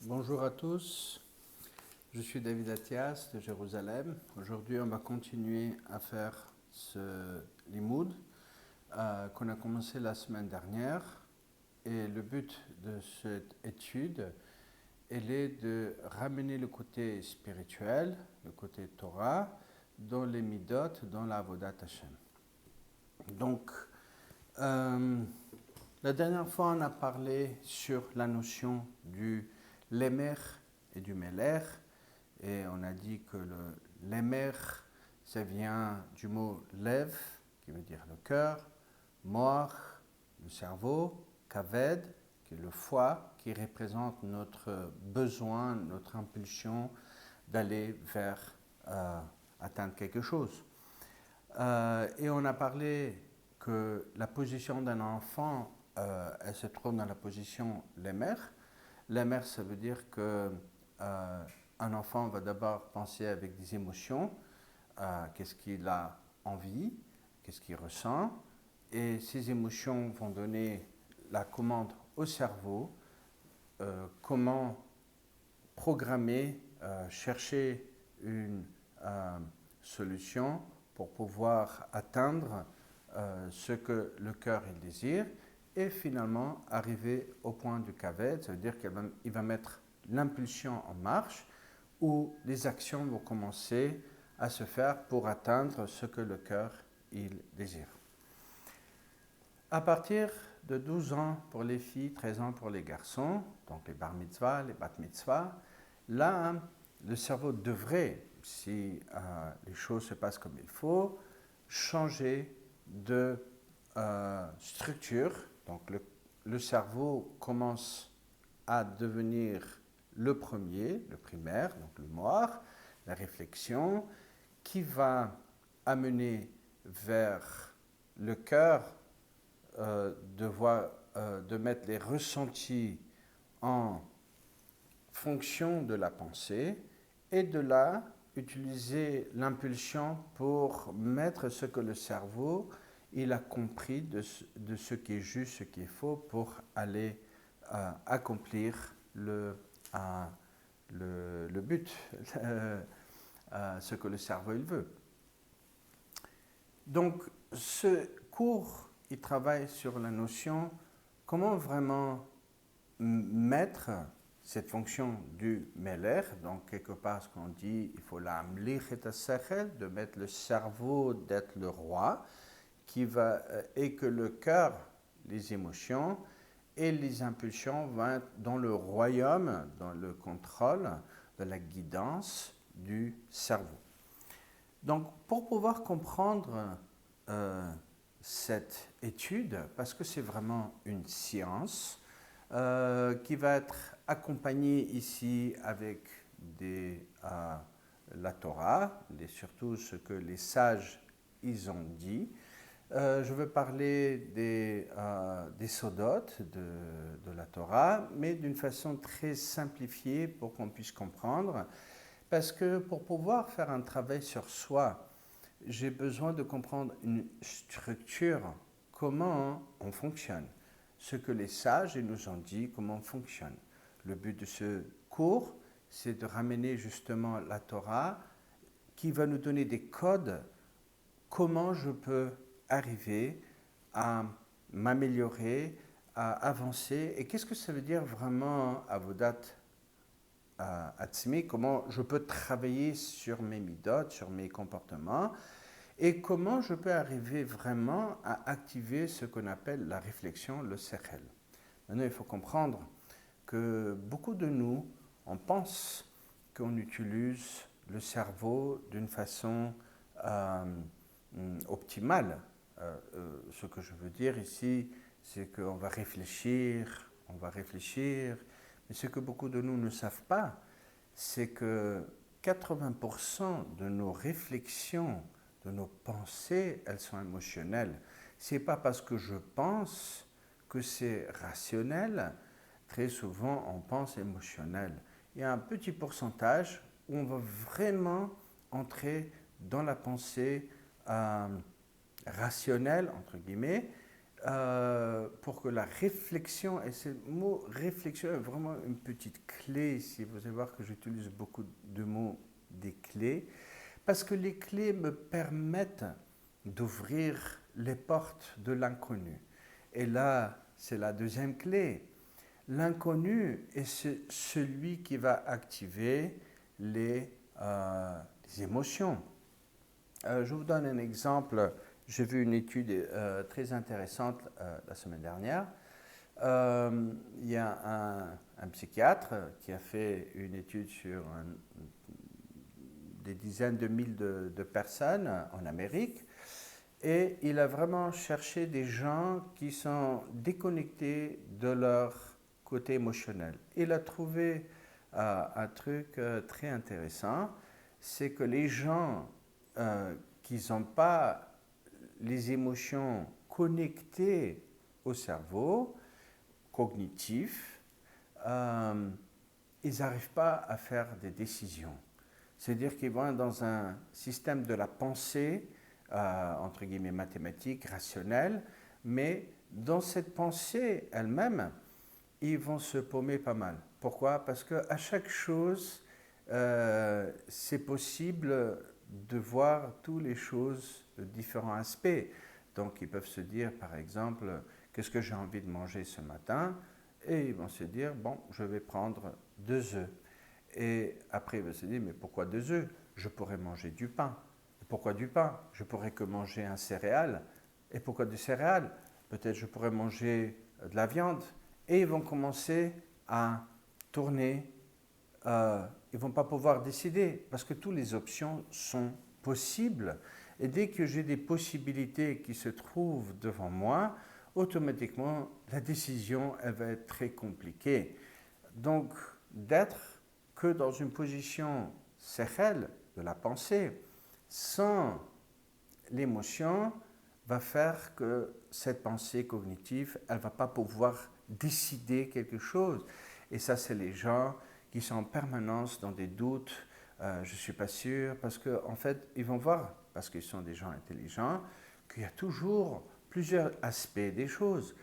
Bonjour à tous, je suis David Athias de Jérusalem. Aujourd'hui, on va continuer à faire ce limoud qu'on a commencé la semaine dernière. Et le but de cette étude, elle est de ramener le côté spirituel, le côté Torah, dans les midot, dans la Avodat Hashem. Donc, la dernière fois, on a parlé sur la notion du Lemer et du Meler, et on a dit que le Lemer, ça vient du mot Lev, qui veut dire le cœur, Moach, le cerveau, Kaved, qui est le foie, qui représente notre besoin, notre impulsion d'aller vers atteindre quelque chose. Et on a parlé que la position d'un enfant, elle se trouve dans la position Lemer. Lemer, ça veut dire que un enfant va d'abord penser avec des émotions, qu'est-ce qu'il a envie, qu'est-ce qu'il ressent, et ces émotions vont donner la commande au cerveau, comment programmer, chercher une solution pour pouvoir atteindre ce que le cœur il désire et finalement arriver au point du kaved, ça veut dire qu'il va mettre l'impulsion en marche où les actions vont commencer à se faire pour atteindre ce que le cœur il désire. À partir de 12 ans pour les filles, 13 ans pour les garçons, donc les bar mitzvah, les bat mitzvah, là, le cerveau devrait, si les choses se passent comme il faut, changer de structure. Donc le cerveau commence à devenir le premier, le primaire, donc le moire, la réflexion, qui va amener vers le cœur de mettre les ressentis en fonction de la pensée et de là utiliser l'impulsion pour mettre ce que le cerveau il a compris de ce qui est juste, ce qui est faux pour aller accomplir le but, ce que le cerveau il veut. Donc ce cours il travaille sur la notion comment vraiment mettre cette fonction du Meler, donc quelque part ce qu'on dit, il faut la amlich et sechel, de mettre le cerveau d'être le roi, et que le cœur, les émotions et les impulsions vont être dans le royaume, dans le contrôle de la guidance du cerveau. Donc pour pouvoir comprendre cette étude, parce que c'est vraiment une science, qui va être accompagnée ici avec la Torah, et surtout ce que les sages ils ont dit. Je veux parler des sodotes de la Torah, mais d'une façon très simplifiée pour qu'on puisse comprendre, parce que pour pouvoir faire un travail sur soi, j'ai besoin de comprendre une structure, comment on fonctionne, ce que les sages nous ont dit, comment on fonctionne. Le but de ce cours, c'est de ramener justement la Torah qui va nous donner des codes, comment je peux arriver à m'améliorer, à avancer, et qu'est-ce que ça veut dire vraiment avodat atzmi, comment je peux travailler sur mes midot, sur mes comportements, et comment je peux arriver vraiment à activer ce qu'on appelle la réflexion, le sechel. Maintenant, il faut comprendre que beaucoup de nous, on pense qu'on utilise le cerveau d'une façon optimale. Ce que je veux dire ici, c'est qu'on va réfléchir, mais ce que beaucoup de nous ne savent pas, c'est que 80% de nos réflexions, de nos pensées, elles sont émotionnelles. Ce n'est pas parce que je pense que c'est rationnel. Très souvent, on pense émotionnel. Il y a un petit pourcentage où on va vraiment entrer dans la pensée rationnelle, entre guillemets, pour que la réflexion, et ce mot réflexion est vraiment une petite clé ici, vous allez voir que j'utilise beaucoup de mots, des clés, parce que les clés me permettent d'ouvrir les portes de l'inconnu. Et là, c'est la deuxième clé. L'inconnu est celui qui va activer les émotions. Je vous donne un exemple. J'ai vu une étude très intéressante la semaine dernière. Il y a un psychiatre qui a fait une étude sur des dizaines de mille de personnes en Amérique et il a vraiment cherché des gens qui sont déconnectés de leur côté émotionnel. Il a trouvé un truc très intéressant, c'est que les gens qui n'ont pas les émotions connectées au cerveau cognitif, ils n'arrivent pas à faire des décisions. C'est-à-dire qu'ils vont dans un système de la pensée, entre guillemets mathématique, rationnelle, mais dans cette pensée elle-même, ils vont se paumer pas mal. Pourquoi? Parce qu'à chaque chose, c'est possible de voir toutes les choses de différents aspects. Donc ils peuvent se dire par exemple, qu'est-ce que j'ai envie de manger ce matin? Et ils vont se dire, bon, je vais prendre 2 œufs. Et après ils vont se dire, mais pourquoi 2 œufs? Je pourrais manger du pain. Et pourquoi du pain? Je pourrais que manger un céréale. Et pourquoi du céréales? Peut-être je pourrais manger de la viande. Et ils vont commencer à tourner. Ils ne vont pas pouvoir décider parce que toutes les options sont possibles. Et dès que j'ai des possibilités qui se trouvent devant moi, automatiquement, la décision elle va être très compliquée. Donc, d'être que dans une position sérelle de la pensée, sans l'émotion, va faire que cette pensée cognitive, elle ne va pas pouvoir décider quelque chose. Et ça, c'est les gens qui sont en permanence dans des doutes, je ne suis pas sûr, parce qu'en fait, ils vont voir, parce qu'ils sont des gens intelligents, qu'il y a toujours plusieurs aspects des choses.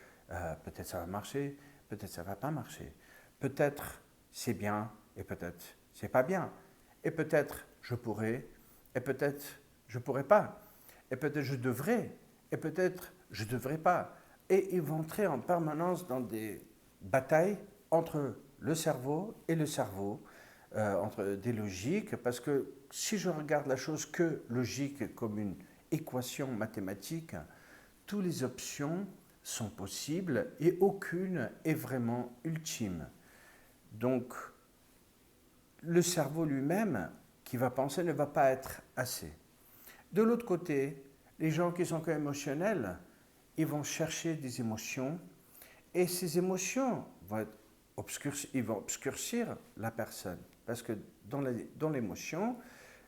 Peut-être ça va marcher, peut-être ça ne va pas marcher. Peut-être c'est bien, et peut-être c'est pas bien. Et peut-être je pourrais, et peut-être je ne pourrais pas. Et peut-être je devrais, et peut-être je ne devrais pas. Et ils vont entrer en permanence dans des batailles entre le cerveau et le cerveau, entre des logiques, parce que si je regarde la chose que logique comme une équation mathématique, toutes les options sont possibles et aucune est vraiment ultime. Donc, le cerveau lui-même qui va penser ne va pas être assez. De l'autre côté, les gens qui sont émotionnels, ils vont chercher des émotions et ces émotions vont obscurcir la personne. Parce que dans l'émotion,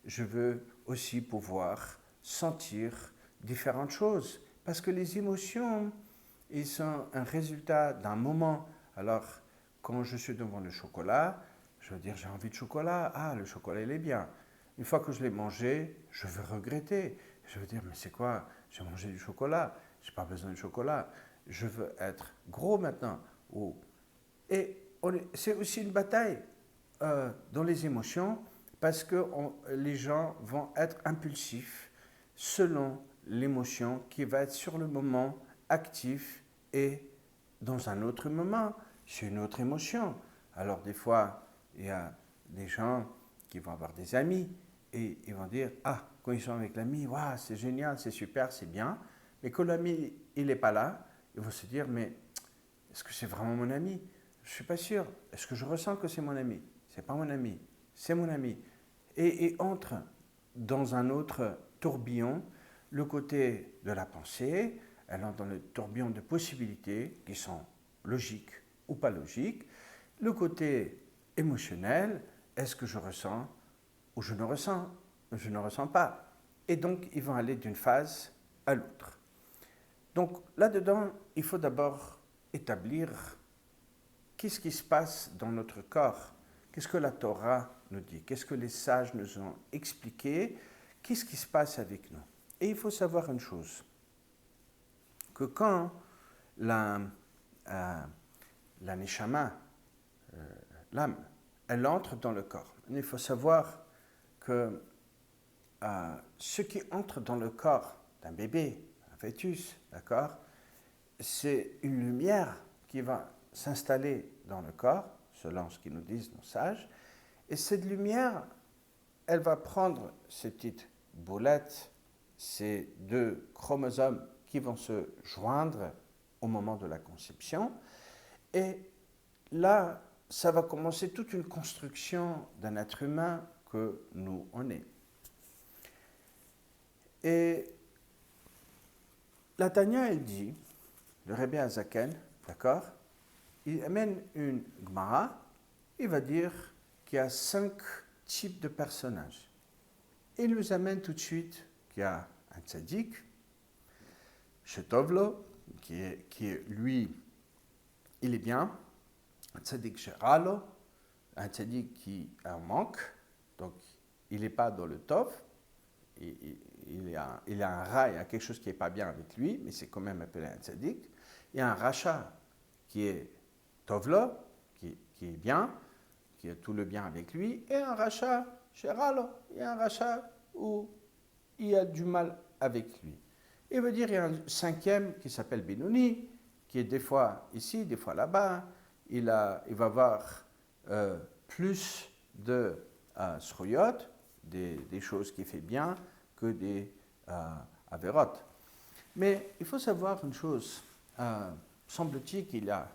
je veux aussi pouvoir sentir différentes choses. Parce que les émotions, ils sont un résultat d'un moment. Alors, quand je suis devant le chocolat, je veux dire j'ai envie de chocolat. Ah, le chocolat, il est bien. Une fois que je l'ai mangé, je vais regretter. Je veux dire, mais c'est quoi? J'ai mangé du chocolat. Je n'ai pas besoin de chocolat. Je veux être gros maintenant. Et c'est aussi une bataille dans les émotions parce que les gens vont être impulsifs selon l'émotion qui va être sur le moment actif et dans un autre moment, c'est une autre émotion. Alors des fois, il y a des gens qui vont avoir des amis et ils vont dire, ah, quand ils sont avec l'ami, waouh, c'est génial, c'est super, c'est bien. Mais quand l'ami, il n'est pas là, ils vont se dire, mais est-ce que c'est vraiment mon ami? Je ne suis pas sûr. Est-ce que je ressens que c'est mon ami? Ce n'est pas mon ami, c'est mon ami. Et entre dans un autre tourbillon, le côté de la pensée, elle entre dans le tourbillon de possibilités qui sont logiques ou pas logiques. Le côté émotionnel, est-ce que je ressens ou je ne ressens pas. Et donc, ils vont aller d'une phase à l'autre. Donc, là-dedans, il faut d'abord établir qu'est-ce qui se passe dans notre corps. Qu'est-ce que la Torah nous dit? Qu'est-ce que les sages nous ont expliqué? Qu'est-ce qui se passe avec nous? Et il faut savoir une chose, que quand la neshama, l'âme, elle entre dans le corps. Il faut savoir que ce qui entre dans le corps d'un bébé, un fœtus, d'accord, c'est une lumière qui va s'installer dans le corps, selon ce qu'ils nous disent nos sages, et cette lumière, elle va prendre ces petites boulettes, ces deux chromosomes qui vont se joindre au moment de la conception, et là, ça va commencer toute une construction d'un être humain que nous on est. Et la Tanya, elle dit, le Rebbe Azaken, d'accord, il amène une Gemara, il va dire qu'il y a 5 types de personnages. Il nous amène tout de suite qu'il y a un tzaddik, Shetovlo, qui est lui, il est bien, un tzaddik Sheralo, un tzaddik qui a un manque, donc il n'est pas dans le tov, il a un ra, il y a quelque chose qui n'est pas bien avec lui, mais c'est quand même appelé un tzaddik. Il y a un racha qui est tovlo, qui est bien, qui a tout le bien avec lui, et un racha sheralo, il y a un racha où il y a du mal avec lui. Il veut dire qu'il y a un 5e qui s'appelle Benoni, qui est des fois ici, des fois là-bas. Il va avoir plus de sroyot, des choses qu'il fait bien, que des averot. Mais il faut savoir une chose. Semble-t-il qu'il y a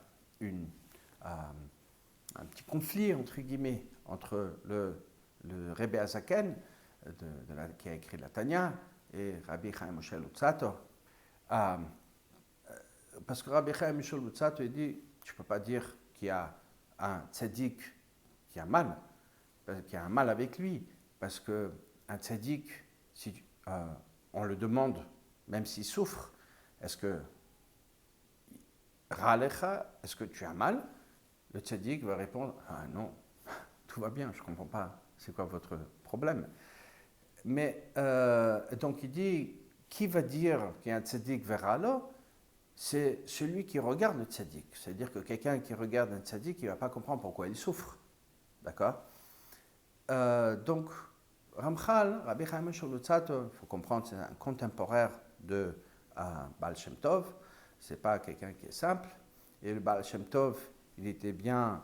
un petit conflit, entre guillemets, entre le Rebbe Azaken, qui a écrit la Tanya, et Rabbi Chaim Moshe Luzzatto. Parce que Rabbi Chaim Moshe Luzzatto, il dit, tu ne peux pas dire qu'il y a un tzaddik qui a mal, qu'il y a un mal avec lui, parce qu'un tzaddik, si on le demande, même s'il souffre, est-ce que Ralecha, est-ce que tu as mal? Le tzaddik va répondre, ah non, tout va bien, je ne comprends pas, c'est quoi votre problème? Mais donc il dit, qui va dire qu'il y a un tzaddik vers Allah? C'est celui qui regarde le tzaddik. C'est-à-dire que quelqu'un qui regarde un tzaddik, il ne va pas comprendre pourquoi il souffre. D'accord? Donc, Ramchal, Rabbi Chaim Moshe Luzzatto, il faut comprendre, c'est un contemporain de Baal Shem Tov. Ce n'est pas quelqu'un qui est simple. Et le Baal Shem Tov, il était bien,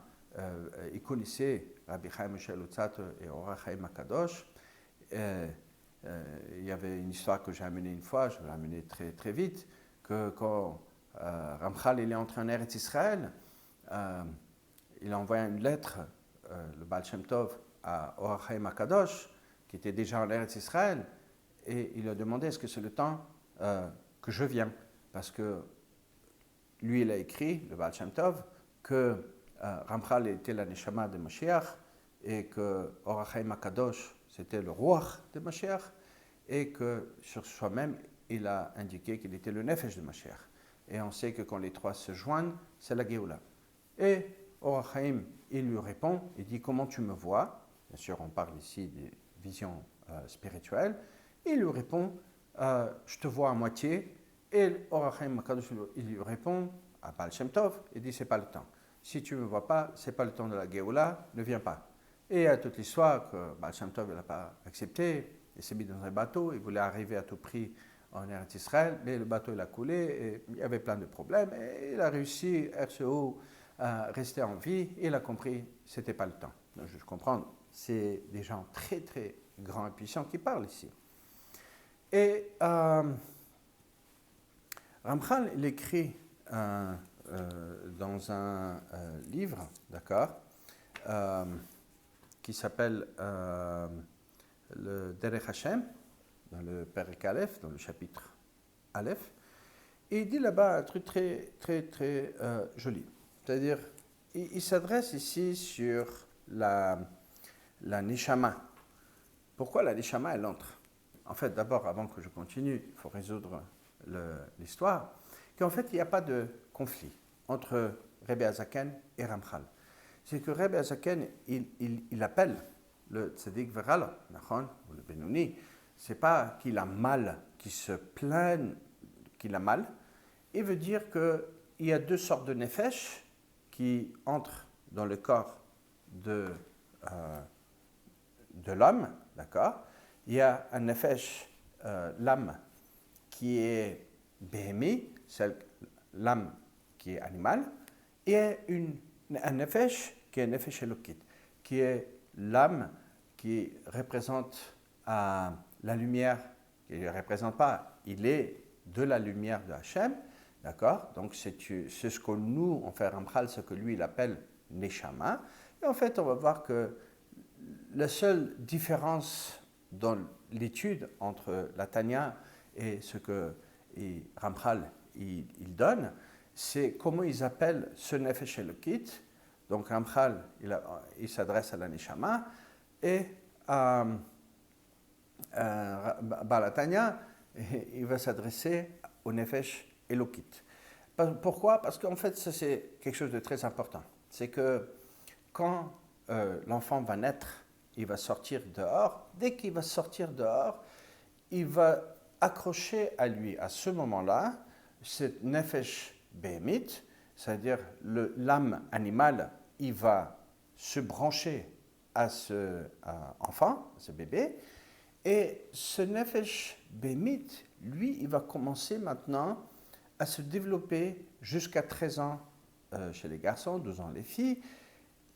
il connaissait Rabbi Chaim Moshe Luzzatto et Or HaChaim HaKadosh. Il y avait une histoire que j'ai amenée une fois, je vais l'amener très, très vite, que quand Ramchal il est entré en Eretz Israël, il a envoyé une lettre, le Baal Shem Tov, à Or HaChaim HaKadosh, qui était déjà en Eretz Israël, et il a demandé est-ce que c'est le temps que je viens, parce que lui il a écrit, le Baal Shem Tov, que Ramchal était la Neshama de Mashiach, et que Or HaChaim HaKadosh c'était le roi de Mashiach, et que sur soi-même, il a indiqué qu'il était le Nefesh de Mashiach. Et on sait que quand les trois se joignent, c'est la Géoula. Et Or HaChaim, il lui répond, il dit, comment tu me vois? Bien sûr, on parle ici des visions spirituelles. Il lui répond, je te vois à moitié. Et Or HaChaim, il lui répond, à Baal Shem Tov, il dit, c'est pas le temps. Si tu ne me vois pas, c'est pas le temps de la Géoula, ne viens pas. Et il y a toute l'histoire que Baal Shem Tov n'a pas accepté, il s'est mis dans un bateau, il voulait arriver à tout prix en Eretz Israël, mais le bateau il a coulé, et il y avait plein de problèmes, et il a réussi, RCO, à rester en vie, et il a compris que ce n'était pas le temps. Donc, je comprends, c'est des gens très très grands et puissants qui parlent ici. Et Ramchal, il écrit dans un livre, d'accord, qui s'appelle le Derech Hashem, dans le Perek Aleph, dans le chapitre Aleph, et il dit là-bas un truc très, très, très joli. C'est-à-dire, il s'adresse ici sur la Neshama. Pourquoi la Neshama, elle entre? En fait, d'abord, avant que je continue, il faut résoudre l'histoire, qu'en fait, il n'y a pas de conflit entre Rebbe Azaken et Ramchal. C'est que Rebbe Azaken, il appelle le tzaddik vers Allah, ou le Benoni. Ce n'est pas qu'il a mal, qu'il se plaint qu'il a mal. Il veut dire que il y a deux sortes de nefesh qui entrent dans le corps de l'homme, d'accord? Il y a un nefesh, l'âme, qui est béhémi, l'âme qui est animale, et un nefesh qui est nefesh elokit, qui est l'âme qui représente la lumière, il ne représente pas, il est de la lumière de Hachem, d'accord? Donc c'est ce que nous, on fait Ramchal, ce que lui il appelle Neshama. Et en fait, on va voir que la seule différence dans l'étude entre la Tanya et ce que Ramchal il donne, c'est comment ils appellent ce Nefesh Elokit. Donc Ramchal, il s'adresse à la Neshama, et Balatanya, il va s'adresser au Nefesh Elokit. Pourquoi? Parce qu'en fait, ça c'est quelque chose de très important. C'est que quand l'enfant va naître, il va sortir dehors. Dès qu'il va sortir dehors, il va accrocher à lui, à ce moment-là, cette Nefesh Behemit, c'est-à-dire l'âme animale, il va se brancher à ce enfant, à ce bébé, et ce Nefesh Behemit, lui, il va commencer maintenant à se développer jusqu'à 13 ans chez les garçons, 12 ans les filles,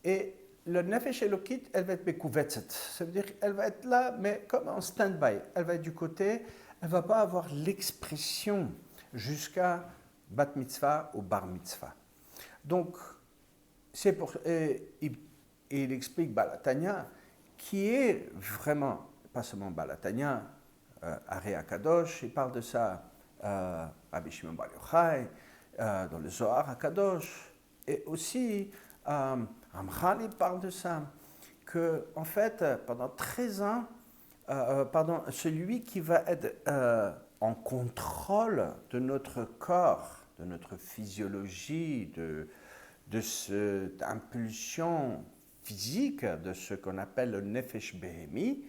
et le Nefesh Elokit, elle va être bekouvetzet, ça veut dire qu'elle va être là, mais comme en stand-by, elle va être du côté, elle ne va pas avoir l'expression jusqu'à bat mitzvah ou bar mitzvah. Donc, c'est pour, il explique Balatanya, qui est vraiment, pas seulement Balatanya, Aré Akadosh, il parle de ça, Rabbi Shimon Bar Yochai, dans le Zohar Akadosh, et aussi Ramchal, il parle de ça, que en fait, pendant 13 ans, celui qui va être en contrôle de notre corps, de notre physiologie, de cette impulsion physique, de ce qu'on appelle le nefesh behemi,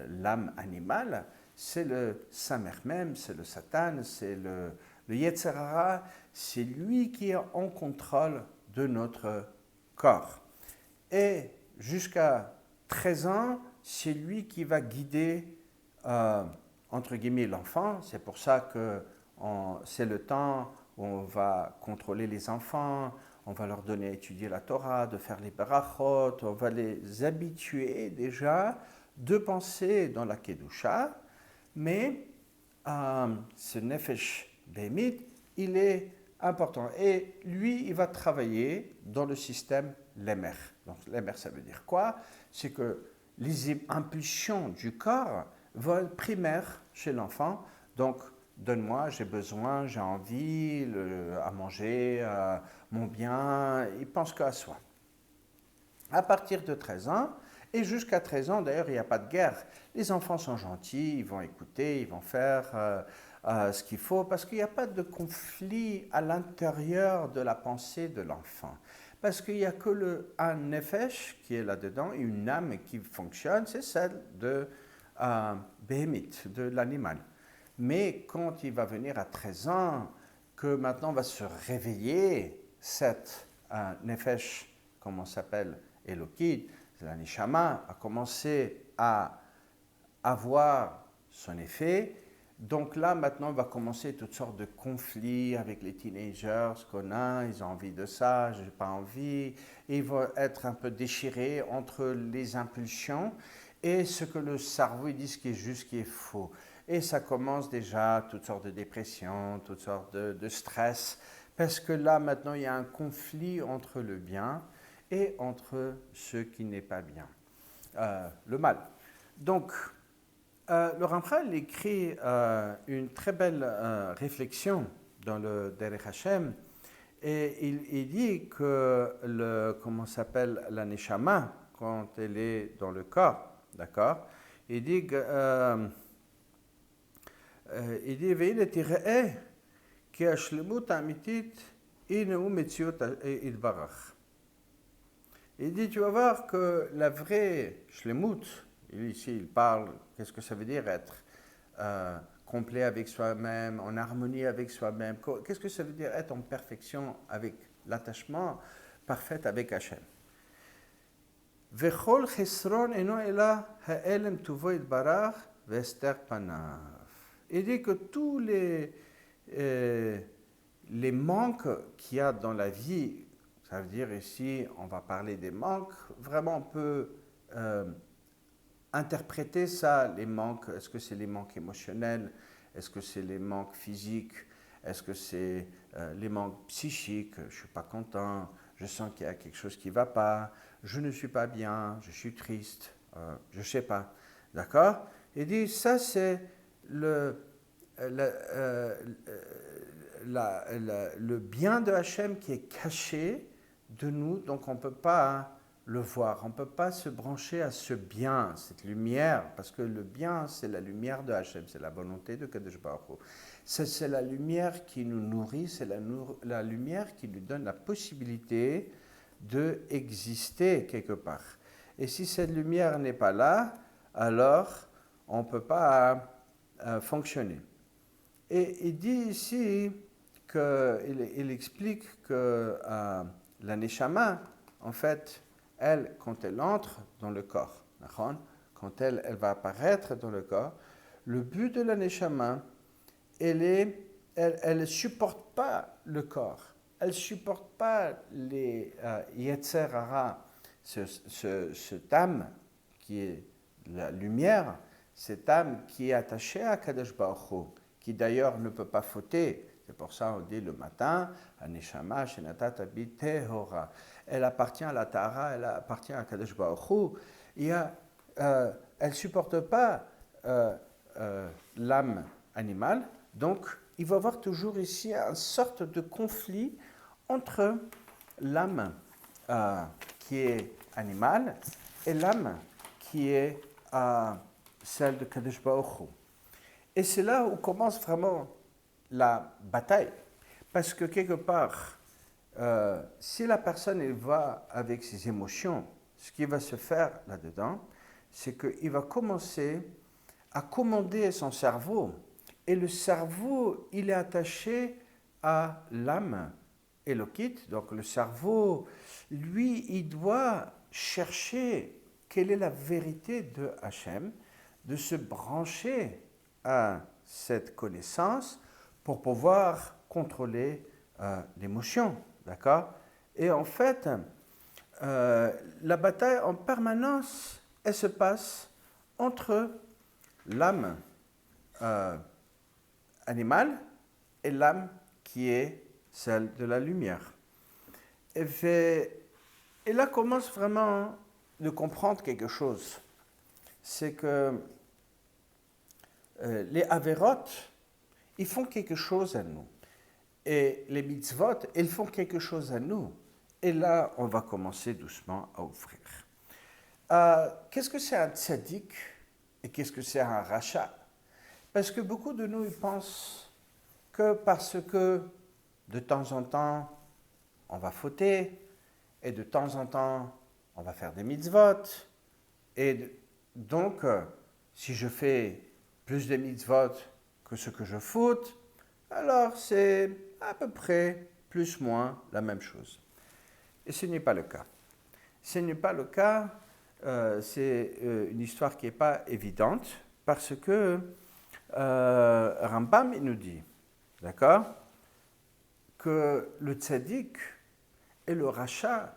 l'âme animale, c'est le Samer même, c'est le Satan, c'est le Yetzer Hara, c'est lui qui est en contrôle de notre corps. Et jusqu'à 13 ans, c'est lui qui va guider, entre guillemets, l'enfant. C'est pour ça que c'est le temps où on va contrôler les enfants, on va leur donner à étudier la Torah, de faire les barachot, on va les habituer déjà de penser dans la Kedusha, mais ce Nefesh Behemit, il est important. Et lui, il va travailler dans le système Lemer. Donc Lemer, ça veut dire quoi? C'est que les impulsions du corps vont être primaires chez l'enfant. Donc, donne-moi, j'ai besoin, j'ai envie, à manger, mon bien, il pense qu'à soi. À partir de 13 ans, et jusqu'à 13 ans, d'ailleurs, il n'y a pas de guerre. Les enfants sont gentils, ils vont écouter, ils vont faire ce qu'il faut, parce qu'il n'y a pas de conflit à l'intérieur de la pensée de l'enfant. Parce qu'il n'y a que un nefesh qui est là-dedans, et une âme qui fonctionne, c'est celle de Behemit, de l'animal. Mais quand il va venir à 13 ans, que maintenant va se réveiller cette nefesh, comme on s'appelle, Elokid, la Neshama, a commencé à avoir son effet. Donc là, maintenant, va commencer toutes sortes de conflits avec les teenagers qu'on a. Ils ont envie de ça, je n'ai pas envie. Et ils vont être un peu déchirés entre les impulsions et ce que le cerveau dit, ce qui est juste, ce qui est faux. Et ça commence déjà toutes sortes de dépressions, toutes sortes de stress, parce que là, maintenant, il y a un conflit entre le bien et entre ce qui n'est pas bien, le mal. Donc, le Ramchal écrit une très belle réflexion dans le Derech Hashem, et il dit que comment s'appelle la Neshama, quand elle est dans le corps, d'accord? Il dit que il dit והנה תראה כי השלמות האמיתית הנה הוא מציאות יתברך. Il dit, tu vas voir que la vraie shlemut, ici il parle, qu'est-ce que ça veut dire être complet avec soi-même, en harmonie avec soi-même. Qu'est-ce que ça veut dire être en perfection avec l'attachement parfait avec Hachem? Vechol chesron eno ela ha'elem tuvo itbarach vester panav. Il dit que tous les manques qu'il y a dans la vie, ça veut dire ici, on va parler des manques, vraiment on peut interpréter ça, les manques, est-ce que c'est les manques émotionnels, est-ce que c'est les manques physiques, est-ce que c'est les manques psychiques, je ne suis pas content, je sens qu'il y a quelque chose qui ne va pas, je ne suis pas bien, je suis triste, je ne sais pas, d'accord? Il dit, ça c'est le bien de Hachem qui est caché de nous, donc on ne peut pas le voir, on ne peut pas se brancher à ce bien, cette lumière, parce que le bien, c'est la lumière de Hachem, c'est la volonté de Kadosh Baruch Hu. C'est la lumière qui nous nourrit, c'est la lumière qui nous donne la possibilité d'exister quelque part. Et si cette lumière n'est pas là, alors on ne peut pas fonctionner. Et il dit ici, il explique que la neshama, en fait, elle, quand elle entre dans le corps, quand elle va apparaître dans le corps, le but de la neshama, elle ne supporte pas le corps, elle ne supporte pas les yetzer hara, cette âme qui est la lumière, cette âme qui est attachée à Kadosh Baruch Hu, qui d'ailleurs ne peut pas fauter. C'est pour ça qu'on dit le matin, Aneshama, Shenatat Abit Tehora. Elle appartient à la Tahara, elle appartient à Kadosh Baruch Hu. Elle ne supporte pas l'âme animale, donc il va y avoir toujours ici une sorte de conflit entre l'âme qui est animale et l'âme qui est celle de Kadosh Baruch Hu. Et c'est là où commence vraiment la bataille. Parce que quelque part, si la personne elle va avec ses émotions, ce qui va se faire là-dedans, c'est qu'il va commencer à commander son cerveau. Et le cerveau, il est attaché à l'âme élokite. Donc le cerveau, lui, il doit chercher quelle est la vérité de Hachem, de se brancher à cette connaissance pour pouvoir contrôler l'émotion, d'accord? Et en fait, la bataille en permanence, elle se passe entre l'âme animale et l'âme qui est celle de la lumière. Et là commence vraiment de comprendre quelque chose. C'est que les averot, ils font quelque chose à nous. Et les mitzvot, ils font quelque chose à nous. Et là, on va commencer doucement à ouvrir. Qu'est-ce que c'est un tzaddik et qu'est-ce que c'est un rachat? Parce que beaucoup de nous, ils pensent que parce que de temps en temps, on va fauter, et de temps en temps, on va faire des mitzvot, et donc, si je fais plus de mitzvot que ce que je faute, alors c'est à peu près plus ou moins la même chose. Et ce n'est pas le cas. Ce n'est pas le cas, c'est une histoire qui n'est pas évidente, parce que Rambam il nous dit, d'accord, que le tzaddik et le rachat,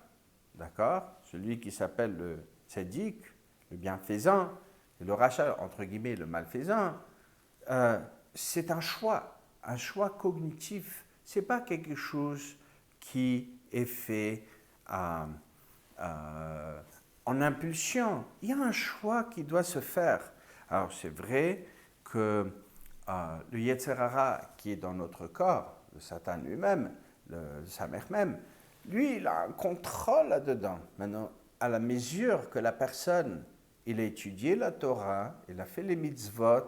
d'accord, celui qui s'appelle le tzaddik, le bienfaisant, et le rachat, entre guillemets, le malfaisant, c'est un choix cognitif. Ce n'est pas quelque chose qui est fait en impulsion. Il y a un choix qui doit se faire. Alors c'est vrai que le Yetzer Hara qui est dans notre corps, le Satan lui-même, le Samer même, lui, il a un contrôle là-dedans. Maintenant, à la mesure que la personne, il a étudié la Torah, il a fait les mitzvot,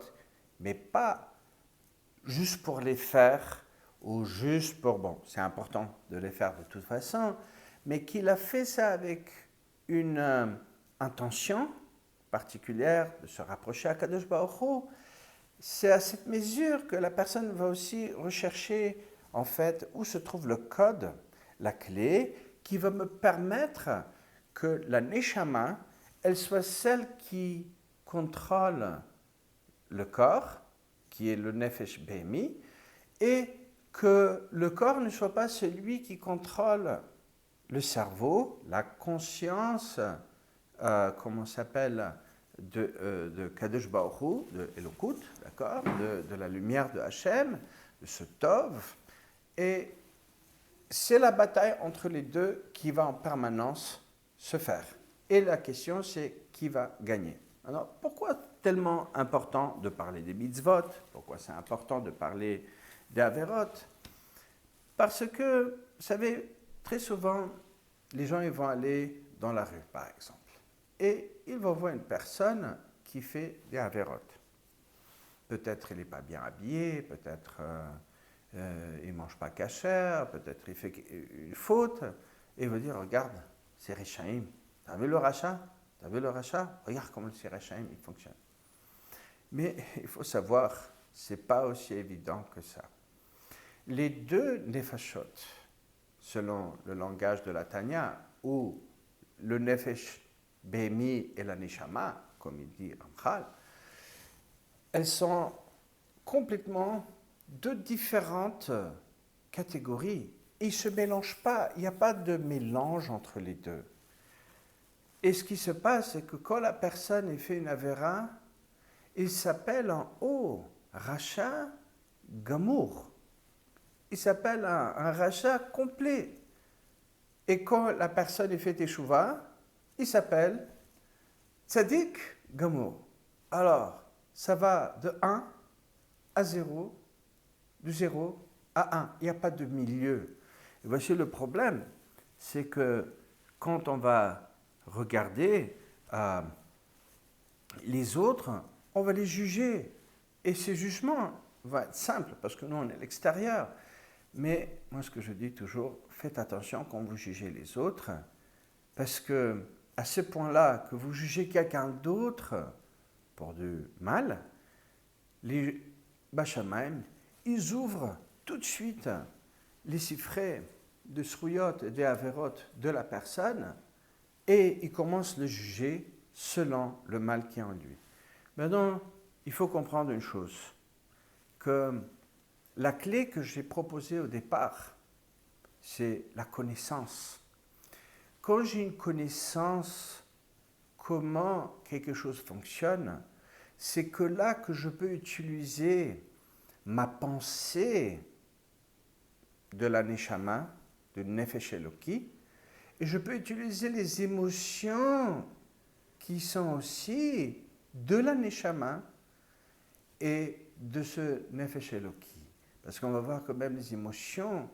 mais pas juste pour les faire, ou juste pour, bon, c'est important de les faire de toute façon, mais qu'il a fait ça avec une intention particulière de se rapprocher à Kadosh Baruch Hu, c'est à cette mesure que la personne va aussi rechercher en fait où se trouve le code, la clé, qui va me permettre que la neshama, elle soit celle qui contrôle le corps, qui est le nefesh behemi, et que le corps ne soit pas celui qui contrôle le cerveau, la conscience, comment ça s'appelle, de Kadosh Baruch Hu, de Elokut, d'accord, de la lumière de Hachem, de ce Tov. Et c'est la bataille entre les deux qui va en permanence se faire. Et la question, c'est qui va gagner. Alors, pourquoi tellement important de parler des mitzvot? Pourquoi c'est important de parler des averot? Parce que, vous savez, très souvent, les gens ils vont aller dans la rue, par exemple, et ils vont voir une personne qui fait des averot. Peut-être il n'est pas bien habillé, peut-être il ne mange pas kasher, peut-être il fait une faute, et il va dire, regarde, c'est Rechaim. T'as vu le rachat? T'as vu le rachat? Regarde comment c'est Rechaim, il fonctionne. Mais il faut savoir, ce n'est pas aussi évident que ça. Les deux nefashot, selon le langage de la Tanya, où le nefesh behemi et la neshama, comme il dit Ramchal, elles sont complètement deux différentes catégories. Ils ne se mélangent pas, il n'y a pas de mélange entre les deux. Et ce qui se passe, c'est que quand la personne fait une avéra, il s'appelle en haut Racha Gamour. Il s'appelle un rachat complet. Et quand la personne fait teshuva, il s'appelle Tzadik Gamour. Alors, ça va de 1 à 0, de 0 à 1. Il n'y a pas de milieu. Et voici le problème, c'est que quand on va regarder les autres, on va les juger. Et ces jugements vont être simples, parce que nous, on est à l'extérieur. Mais moi, ce que je dis toujours, faites attention quand vous jugez les autres, parce que à ce point-là, que vous jugez quelqu'un d'autre pour du mal, les Bachamaim, ils ouvrent tout de suite les siffrets de Sruyot et des Averot de la personne et ils commencent à le juger selon le mal qui est en lui. Maintenant, il faut comprendre une chose, que la clé que j'ai proposée au départ, c'est la connaissance. Quand j'ai une connaissance comment quelque chose fonctionne, c'est que là que je peux utiliser ma pensée de la Neshama, de Nefesh Eloki, et je peux utiliser les émotions qui sont aussi de la Neshama et de ce Nefesh Eloki. Parce qu'on va voir que même les émotions,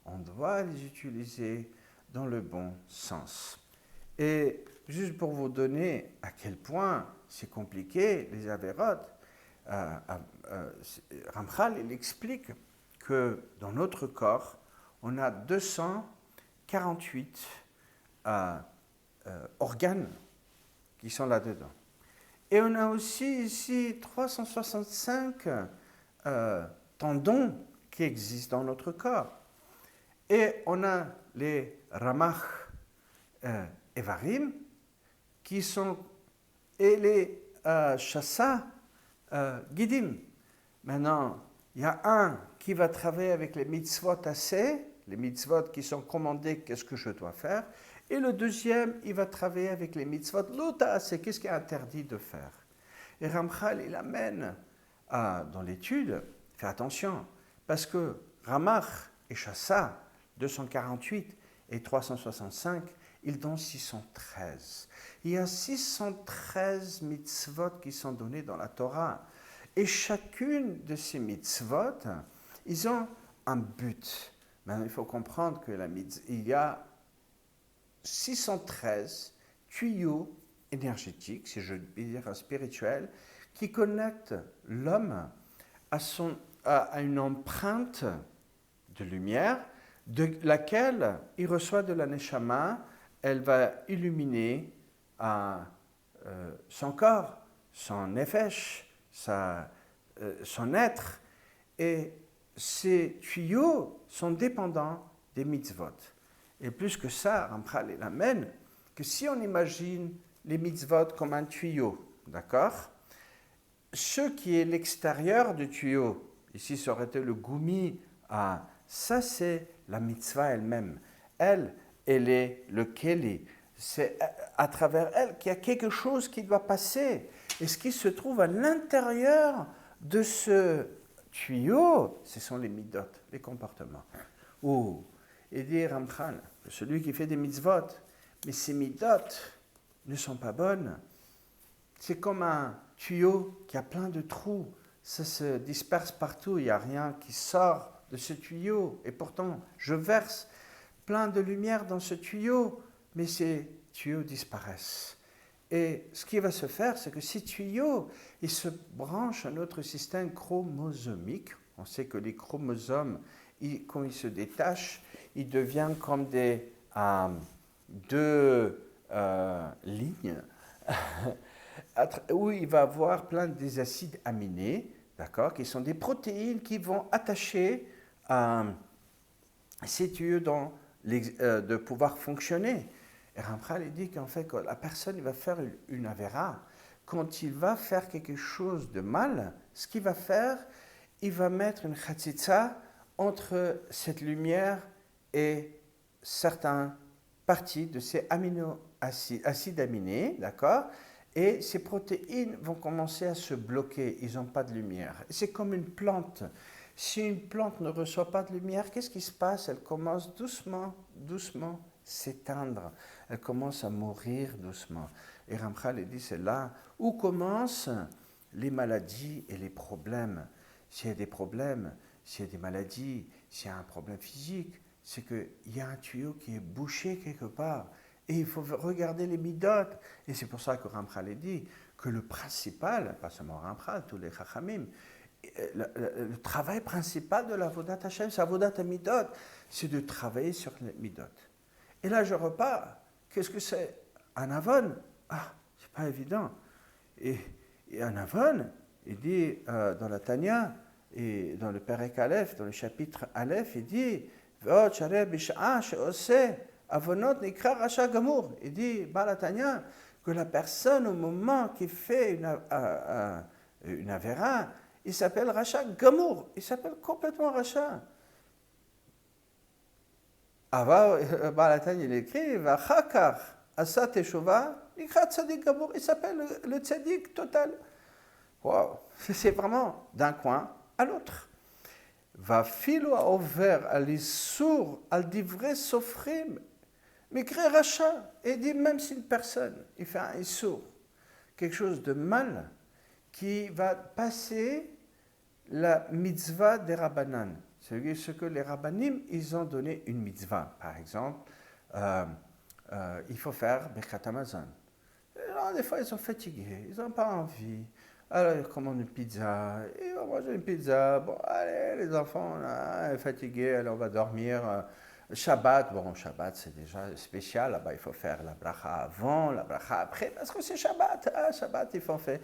on doit les utiliser dans le bon sens. Et juste pour vous donner à quel point c'est compliqué, les avérotes, Ramchal, il explique que dans notre corps, on a 248 organes qui sont là-dedans. Et on a aussi ici 365 tendons qui existent dans notre corps. Et on a les ramach evarim qui sont et les chassa gidim. Maintenant, il y a un qui va travailler avec les mitzvot assez, les mitzvot qui sont commandés, qu'est-ce que je dois faire, et le deuxième, il va travailler avec les mitzvot l'ota assez, qu'est-ce qui est interdit de faire. Et Ramchal, il amène dans l'étude, fais attention, parce que ramach et chassa, 248 et 365, ils donnent 613. Il y a 613 mitzvot qui sont donnés dans la Torah. Et chacune de ces mitzvot, ils ont un but. Maintenant, il faut comprendre que il y a 613 tuyaux énergétiques, si je veux dire spirituels, qui connectent l'homme à une empreinte de lumière de laquelle il reçoit de la neshama. Elle va illuminer son corps, son nefesh, son être. Et ces tuyaux sont dépendants des mitzvot. Et plus que ça, Ramchal il amène que si on imagine les mitzvot comme un tuyau, d'accord? Ce qui est l'extérieur du tuyau, ici ça aurait été le goumi, ça c'est la mitzvah elle-même. Elle est le keli. C'est à travers elle qu'il y a quelque chose qui doit passer. Et ce qui se trouve à l'intérieur de ce tuyau, ce sont les midot, les comportements. Et dit Ramchal, celui qui fait des mitzvot, mais ces midot ne sont pas bonnes. C'est comme un tuyau qui a plein de trous. Ça se disperse partout, il n'y a rien qui sort de ce tuyau. Et pourtant, je verse plein de lumière dans ce tuyau, mais ces tuyaux disparaissent. Et ce qui va se faire, c'est que ces tuyaux, ils se branchent à notre système chromosomique. On sait que les chromosomes, quand ils se détachent, ils deviennent comme deux lignes où il va y avoir plein des acides aminés, d'accord, qui sont des protéines qui vont attacher ces tuyaux de pouvoir fonctionner. Et Ramchal dit qu'en fait, quand la personne il va faire une avéra, quand il va faire quelque chose de mal, ce qu'il va faire, il va mettre une chatzitza entre cette lumière et certaines parties de ces acides aminés, d'accord? Et ces protéines vont commencer à se bloquer, ils n'ont pas de lumière. C'est comme une plante. Si une plante ne reçoit pas de lumière, qu'est-ce qui se passe? Elle commence doucement s'éteindre. Elle commence à mourir doucement. Et Ramchal dit, c'est là où commencent les maladies et les problèmes. S'il y a des problèmes, s'il y a des maladies, s'il y a un problème physique, c'est qu'il y a un tuyau qui est bouché quelque part. Et il faut regarder les midotes. Et c'est pour ça que Ramchal dit que le principal, pas seulement Ramchal, tous les chachamim, le travail principal de l'avodat Hashem, c'est avodat midot, c'est de travailler sur les midot. Et là, je repars. Qu'est-ce que c'est? Un avon? C'est pas évident. Et un avon, il dit dans la Tanya, et dans le Perek Aleph, dans le chapitre Aleph, il dit Ve'ot shareh bish'a she'oseh avonot nikra rasha gamour. Il dit, la Tanya, que la personne, au moment qu'il fait une avéra, il s'appelle rasha gamour. Il s'appelle complètement rasha. La Tanya, il écrit Va'chakar asa teshuvah nikra tzadik gamour. Il s'appelle le tzadik total. Wow. C'est vraiment d'un coin à l'autre. Va filo a over al isur al divrei sofrim. Mais crée rachat, et dit même si une personne, il fait un issour, quelque chose de mal, qui va passer la mitzvah des rabbanan. C'est ce que les rabbanim, ils ont donné une mitzvah. Par exemple, il faut faire Birkat Hamazon. Des fois, ils sont fatigués, ils n'ont pas envie. Alors, ils commandent une pizza, ils vont manger une pizza. Bon, allez, les enfants, on est fatigués, allez, on va dormir. Shabbat, Shabbat c'est déjà spécial, là-bas il faut faire la bracha avant, la bracha après, parce que c'est Shabbat, Shabbat il faut faire.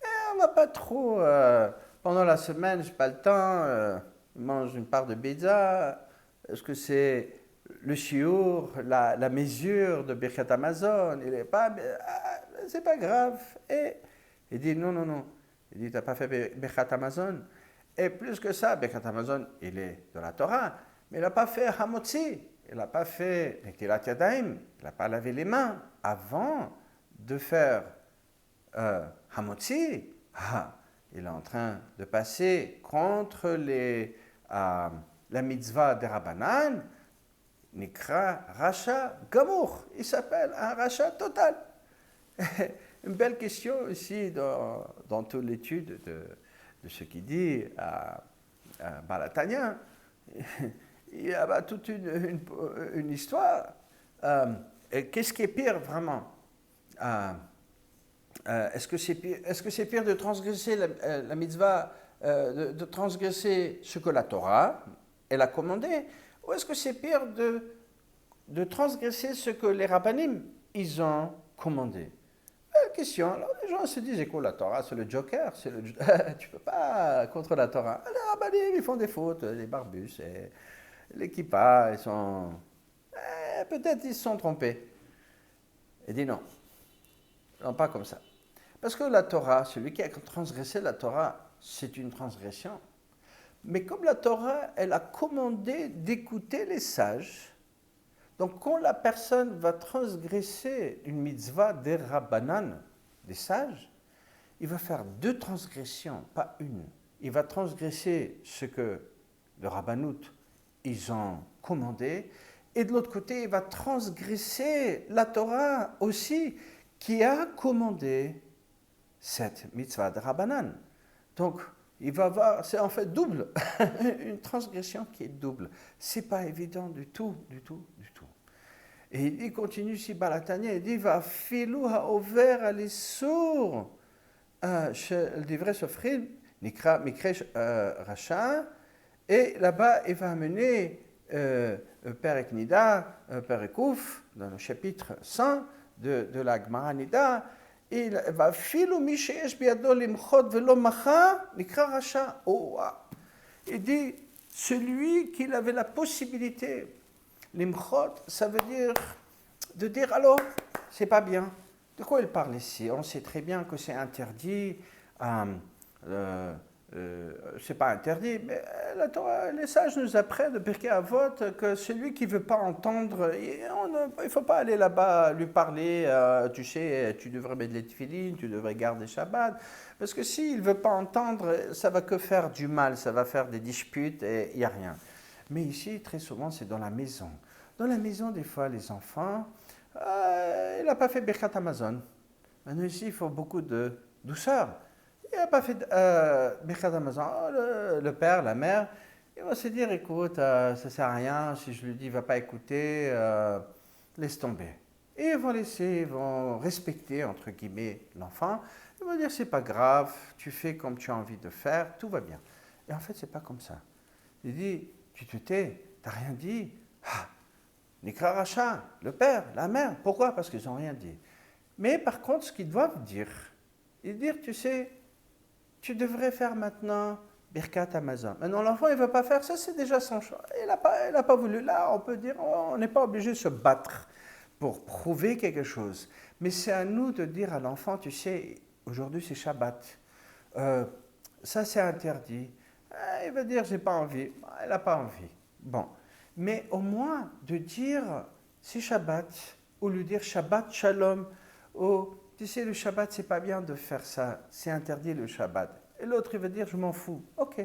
Mais on ne va pas trop, pendant la semaine, je n'ai pas le temps, je mange une part de pizza, est-ce que c'est le shiur, la mesure de Birkat Hamazon, il n'est pas, c'est pas grave. Et il dit non, il dit tu n'as pas fait Birkat Hamazon, et plus que ça, Birkat Hamazon, il est de la Torah, mais il n'a pas fait Hamotzi, il n'a pas fait Netilat Yadayim, il n'a pas lavé les mains avant de faire Hamotzi. Il est en train de passer contre la mitzvah des Rabbanan, Nikra Racha Gamour. Il s'appelle un Racha total. Une belle question ici dans toute l'étude de ce qu'il dit à Balatania. Il y a toute une histoire. Qu'est-ce qui est pire vraiment? Est-ce que c'est pire de transgresser la mitzvah, de transgresser ce que la Torah elle a commandé, ou est-ce que c'est pire de transgresser ce que les rabbanim ils ont commandé? question. Alors les gens se disent, écoute, la Torah, c'est le joker, tu ne peux pas contre la Torah. Les rabbinim, ils font des fautes, les barbus, et les kippas, ils sont... peut-être ils se sont trompés. Il dit non, non, pas comme ça. Parce que la Torah, celui qui a transgressé la Torah, c'est une transgression. Mais comme la Torah, elle a commandé d'écouter les sages, donc quand la personne va transgresser une mitzvah des rabbanan, des sages, il va faire 2 transgressions, pas une. Il va transgresser ce que le rabbanout, ils ont commandé, et de l'autre côté, il va transgresser la Torah aussi, qui a commandé cette mitzvah de rabbanan. Donc, il va avoir, c'est en fait double, une transgression qui est double. C'est pas évident du tout, du tout, du tout. Et il continue ici, Balatania, il dit, va filou haover al sourd, le vrai sofrim, nikra mikresh racha, et là-bas, il va amener Perek Nida, Perek Ouf, dans le chapitre 100 de la Gemara Nida, il va filou misheyesh biado limchot velo macha, nikra racha. Il dit, celui qui avait la possibilité, limchot, ça veut dire de dire alors, c'est pas bien. De quoi il parle ici? On sait très bien que c'est interdit. C'est pas interdit, mais la Torah, les sages nous apprennent de Pirkei Avot que celui qui ne veut pas entendre, il ne faut pas aller là-bas lui parler, tu sais, tu devrais mettre les tefilines, tu devrais garder Shabbat, parce que s'il ne veut pas entendre, ça va que faire du mal, ça va faire des disputes et il n'y a rien. Mais ici, très souvent, c'est dans la maison. Dans la maison, des fois, les enfants, il n'a pas fait Birkat Hamazon. Maintenant, ici, il faut beaucoup de douceur. Il n'a pas fait Birkat Hamazon. Le père, la mère, ils vont se dire, écoute, ça ne sert à rien, si je lui dis, il ne va pas écouter, laisse tomber. Et ils vont respecter, entre guillemets, l'enfant. Ils vont dire, c'est pas grave, tu fais comme tu as envie de faire, tout va bien. Et en fait, c'est pas comme ça. Il dit, tu te tais, tu n'as rien dit. Nikra Racha, le père, la mère. Pourquoi? Parce qu'ils n'ont rien dit. Mais par contre, ce qu'ils doivent dire, ils disent, tu sais, tu devrais faire maintenant Birkat Hamazon. Maintenant, l'enfant, il ne veut pas faire ça, c'est déjà son choix. Il n'a pas voulu. Là, on peut dire, on n'est pas obligé de se battre pour prouver quelque chose. Mais c'est à nous de dire à l'enfant, tu sais, aujourd'hui c'est Shabbat. Ça, c'est interdit. Il va dire, j'ai pas envie. Il n'a pas envie. Bon. Mais au moins de dire, c'est Shabbat, ou lui dire Shabbat Shalom, ou tu sais, le Shabbat, c'est pas bien de faire ça, c'est interdit le Shabbat. Et l'autre, il va dire, je m'en fous. Ok.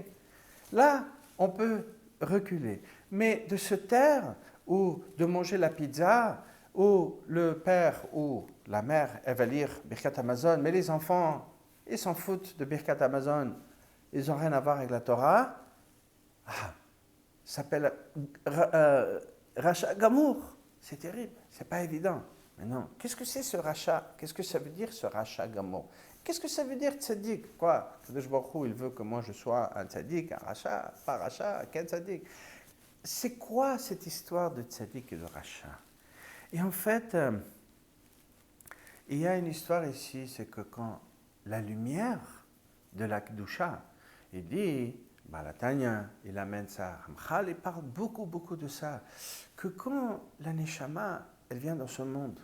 Là, on peut reculer. Mais de se taire, ou de manger la pizza, ou le père ou la mère, elle va lire Birkat Hamazon, mais les enfants, ils s'en foutent de Birkat Hamazon, ils n'ont rien à voir avec la Torah. Ça s'appelle Racha Gamour. C'est terrible, c'est pas évident. Mais non, qu'est-ce que c'est ce rachat? Qu'est-ce que ça veut dire ce rachat Gamour? Qu'est-ce que ça veut dire tzaddik? Quoi? Kadosh Baruch Hu, il veut que moi je sois un tzaddik, un rachat, pas rachat, qu'un tzaddik. C'est quoi cette histoire de tzaddik et de rachat? Et en fait, il y a une histoire ici, c'est que quand la lumière de la Kedusha, il dit, Balatania, il amène ça, Ramchal, il parle beaucoup, beaucoup de ça, que quand la Neshama, elle vient dans ce monde,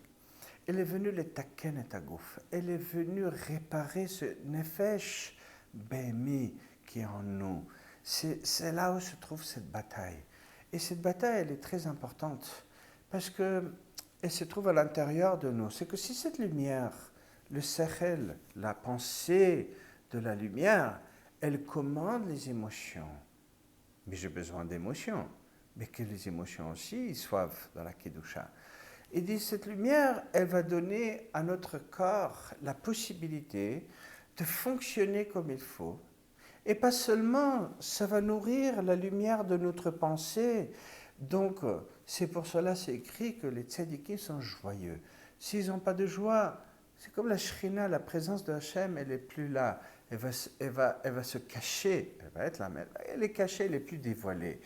elle est venue le taken et tagouf, elle est venue réparer ce nefesh behemi qui est en nous. C'est là où se trouve cette bataille. Et cette bataille, elle est très importante, parce qu'elle se trouve à l'intérieur de nous. C'est que si cette lumière, le sechel, la pensée de la lumière, elle commande les émotions. Mais j'ai besoin d'émotions. Mais que les émotions aussi soient dans la Kedusha. Et dit, cette lumière, elle va donner à notre corps la possibilité de fonctionner comme il faut. Et pas seulement, ça va nourrir la lumière de notre pensée. Donc, c'est pour cela, c'est écrit que les tzadikim sont joyeux. S'ils n'ont pas de joie, c'est comme la Shrina, la présence de Hachem, elle n'est plus là. Elle va se cacher, elle va être là, mais elle est cachée, elle n'est plus dévoilée.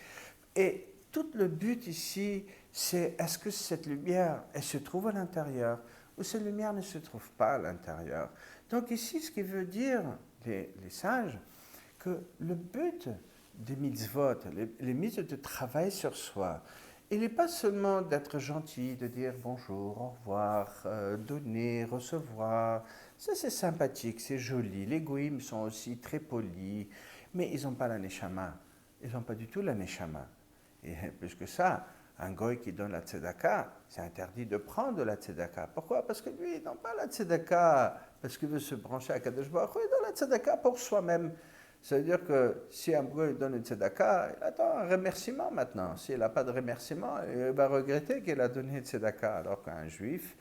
Et tout le but ici, c'est est-ce que cette lumière, elle se trouve à l'intérieur où cette lumière ne se trouve pas à l'intérieur. Donc ici, ce qui veut dire, les sages, que le but des mitzvot, les mitzvot de travail sur soi, il n'est pas seulement d'être gentil, de dire bonjour, au revoir, donner, recevoir. Ça, c'est sympathique, c'est joli. Les goïms sont aussi très polis, mais ils n'ont pas la neshama. Ils n'ont pas du tout la neshama. Et plus que ça, un goy qui donne la tzedaka, c'est interdit de prendre de la tzedaka. Pourquoi? Parce que lui, il n'a pas la tzedaka, parce qu'il veut se brancher à Kadosh Baruch Hu, il donne la tzedaka pour soi-même. Ça veut dire que si un goy donne une tzedaka, il attend un remerciement maintenant. S'il n'a pas de remerciement, il va regretter qu'il a donné une tzedaka. Alors qu'un juif,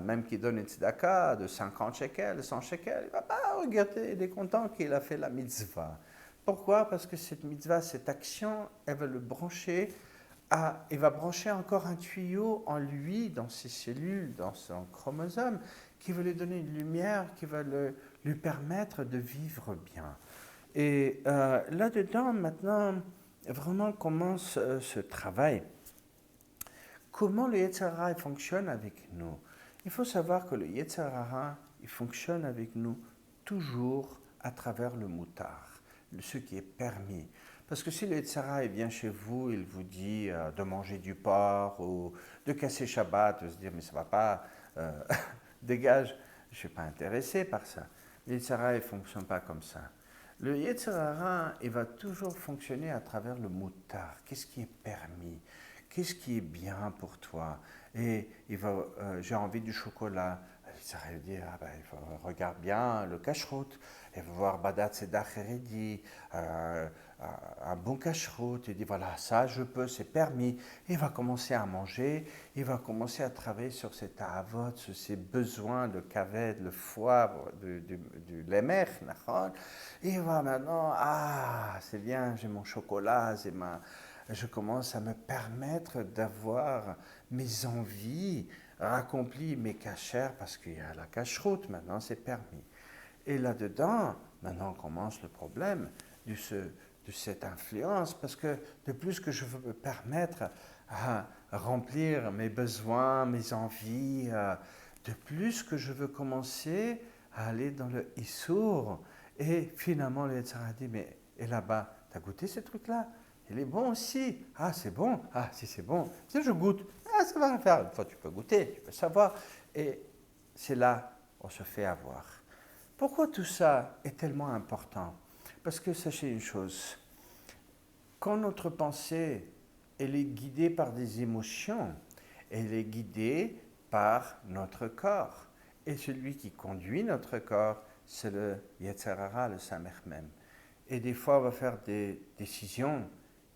même qui donne une tzedaka de 50 shekels, 100 shekels, il ne va pas regretter, il est content qu'il a fait la mitzvah. Pourquoi? Parce que cette mitzvah, cette action, elle va le brancher il va brancher encore un tuyau en lui, dans ses cellules, dans son chromosome, qui va lui donner une lumière, qui va lui permettre de vivre bien. Et là-dedans, maintenant, vraiment commence ce travail. Comment le Yetzer Hara fonctionne avec nous? Il faut savoir que le Yetzer Hara, il fonctionne avec nous toujours à travers le moutar, ce qui est permis. Parce que si le Yetzer Hara vient chez vous, il vous dit de manger du porc ou de casser Shabbat, de se dire mais ça ne va pas, dégage, je ne suis pas intéressé par ça. Le Yetzer Hara ne fonctionne pas comme ça. Le Yetzer Hara, il va toujours fonctionner à travers le moutar. Qu'est-ce qui est permis? Qu'est-ce qui est bien pour toi? Et il va, j'ai envie du chocolat. Ça veut dire, il faut regarde bien le cacheroute, il va voir Badat Seda Kheredi, un bon cacheroute, il dit voilà, ça je peux, c'est permis. Il va commencer à manger, il va commencer à travailler sur cet ahavot, sur ses besoins, le kaved, le foie, du lemer, et il va maintenant, c'est bien, j'ai mon chocolat, je commence à me permettre d'avoir mes envies accomplies, mes cachères, parce qu'il y a la cacheroute, maintenant c'est permis. Et là-dedans, maintenant commence le problème de cette influence, parce que de plus que je veux me permettre à remplir mes besoins, mes envies, de plus que je veux commencer à aller dans le Issour. Et finalement, le Yetzer Hara dit, mais et là-bas, tu as goûté ce truc-là? Il est bon aussi. Ah, c'est bon. Ah, si c'est bon. Si je goûte. Ah, ça va faire. Une fois, tu peux goûter, tu peux savoir. Et c'est là on se fait avoir. Pourquoi tout ça est tellement important? Parce que sachez une chose. Quand notre pensée, elle est guidée par des émotions, elle est guidée par notre corps. Et celui qui conduit notre corps, c'est le Yetzer Hara, le Samer même. Et des fois, on va faire des décisions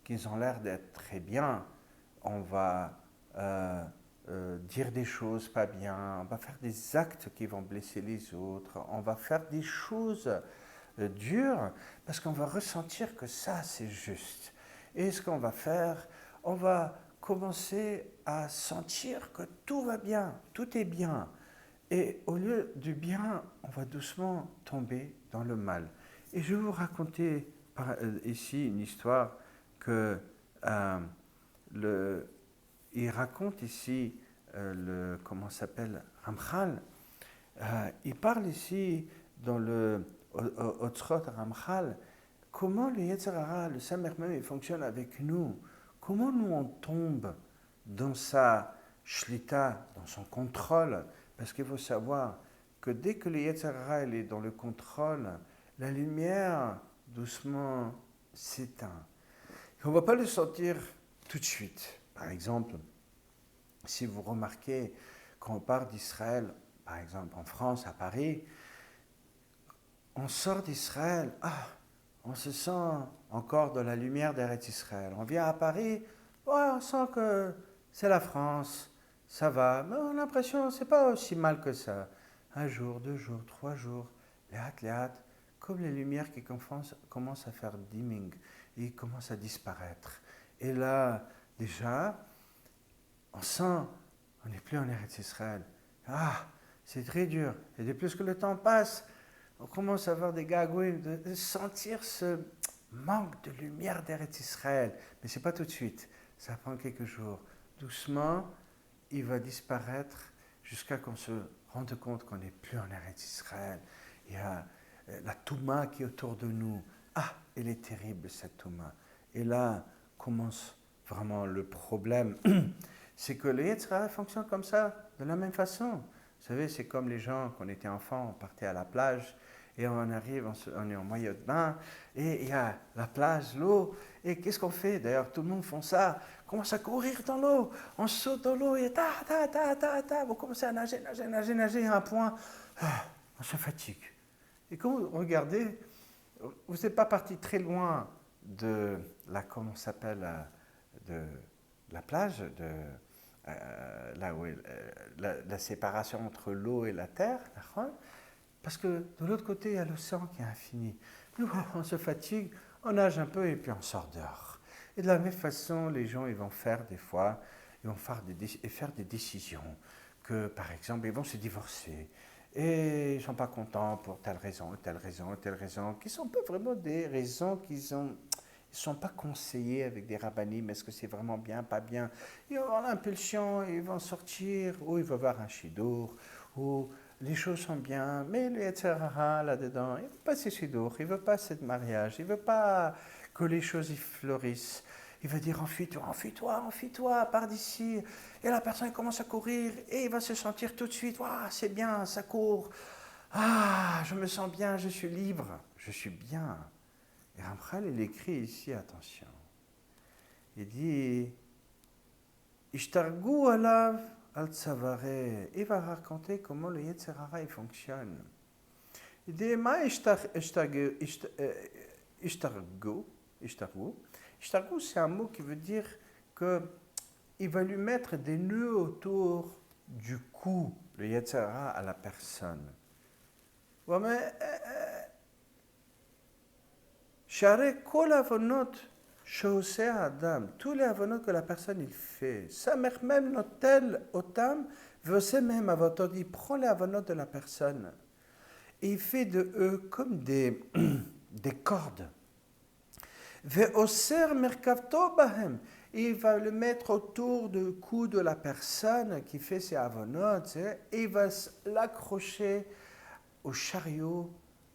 qui ont l'air d'être très bien. On va dire des choses pas bien, on va faire des actes qui vont blesser les autres, on va faire des choses dures parce qu'on va ressentir que ça, c'est juste. Et ce qu'on va faire, on va commencer à sentir que tout va bien, tout est bien. Et au lieu du bien, on va doucement tomber dans le mal. Et je vais vous raconter ici une histoire que il raconte ici comment s'appelle Ramchal. Il parle ici dans le Otzrot Ramchal comment le Yetzer Hara, le Samer même, il fonctionne avec nous. Comment nous on tombe dans sa shlita, dans son contrôle. Parce qu'il faut savoir que dès que le Yetzer Hara est dans le contrôle, la lumière doucement s'éteint. On ne va pas le sentir tout de suite. Par exemple, si vous remarquez, quand on part d'Israël, par exemple en France, à Paris, on sort d'Israël, on se sent encore dans la lumière d'Eretz Israël. On vient à Paris, on sent que c'est la France, ça va, mais on a l'impression que ce n'est pas aussi mal que ça. Un jour, 2 jours, 3 jours, léat, comme les lumières qui commencent à faire dimming, et commencent à disparaître. Et là, déjà, on sent, on n'est plus en Eretz Israël. C'est très dur. Et de plus que le temps passe, on commence à avoir des gagouilles, de sentir ce manque de lumière d'Eretz Israël. Mais ce n'est pas tout de suite, ça prend quelques jours. Doucement, il va disparaître jusqu'à qu'on se rende compte qu'on n'est plus en Eretz Israël. Il y a la Touma qui est autour de nous. Ah, elle est terrible cette Touma. Et là commence vraiment le problème. C'est que le Yetzer Hara fonctionne comme ça, de la même façon. Vous savez, c'est comme les gens, quand on était enfant, on partait à la plage, et on arrive, on est en maillot de bain, et il y a la plage, l'eau, et qu'est-ce qu'on fait? D'ailleurs, tout le monde fait ça, on commence à courir dans l'eau, on saute dans l'eau, et vous commencez à nager, à un point, on se fatigue. Et quand vous regardez, vous n'êtes pas parti très loin de la, comment ça s'appelle, de la plage, là où est la séparation entre l'eau et la terre, parce que de l'autre côté, il y a l'océan qui est infini. Nous, on se fatigue, on nage un peu et puis on sort dehors. Et de la même façon, les gens, ils vont faire des fois, ils vont faire des décisions, que par exemple, ils vont se divorcer, et ils ne sont pas contents pour telle raison, qui ne sont pas vraiment des raisons qu'ils ont... Ils ne sont pas conseillés avec des rabbinim, est-ce que c'est vraiment bien, pas bien. Ils vont avoir l'impulsion, ils vont sortir, ou ils vont voir un shidour, ou les choses sont bien, mais le Yetzer Hara là-dedans, il ne veut pas ce shidour, il ne veut pas ce mariage, il ne veut pas que les choses y fleurissent. Il va dire enfuis-toi, pars d'ici. Et la personne commence à courir et il va se sentir tout de suite, c'est bien, ça court. Ah, je me sens bien, je suis libre, je suis bien. Et Ramchal, il écrit ici, attention, il dit, Ishtargu alav al tzavare. Il va raconter comment le Yetzer Hara fonctionne. Il dit, ma ishtargu, ishtargu, c'est un mot qui veut dire qu'il va lui mettre des nœuds autour du cou, le Yetzer Hara, à la personne. Ouais, mais Share kol avonot sheoseh Adam, tous les avonot que la personne il fait, Samer même notel otam, veoseh même avotot, il prend les avonot de la personne et il fait de eux comme des cordes. Veoser merkavto bahem, il va le mettre autour du cou de la personne qui fait ses avonot et il va l'accrocher au chariot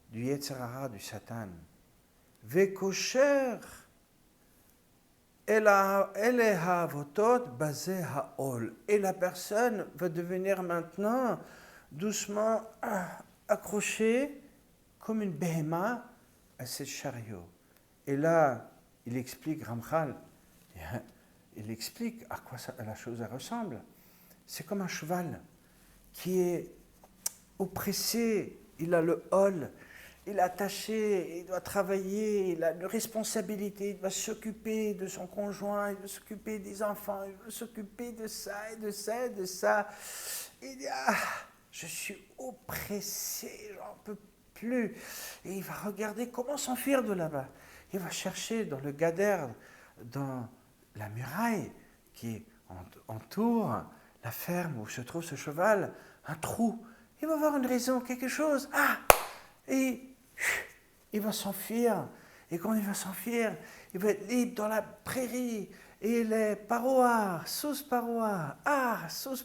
du Yetzer Hara, du Satan. Vekosher ele havotot basé haol. Et la personne va devenir maintenant doucement accrochée comme une béhéma à ce chariot. Et là, il explique, Ramchal, il explique à quoi la chose ressemble. C'est comme un cheval qui est oppressé, il a le hol, il est attaché, il doit travailler, il a une responsabilité, il doit s'occuper de son conjoint, il doit s'occuper des enfants, il doit s'occuper de ça et de ça et de ça. Il dit, je suis oppressé, j'en peux plus. Et il va regarder comment s'enfuir de là-bas. Il va chercher dans le gader, dans la muraille qui entoure la ferme où se trouve ce cheval, un trou. Il va voir une raison, quelque chose. Et il va s'enfuir. Et quand il va s'enfuir, il va être libre dans la prairie. Et les parois, sous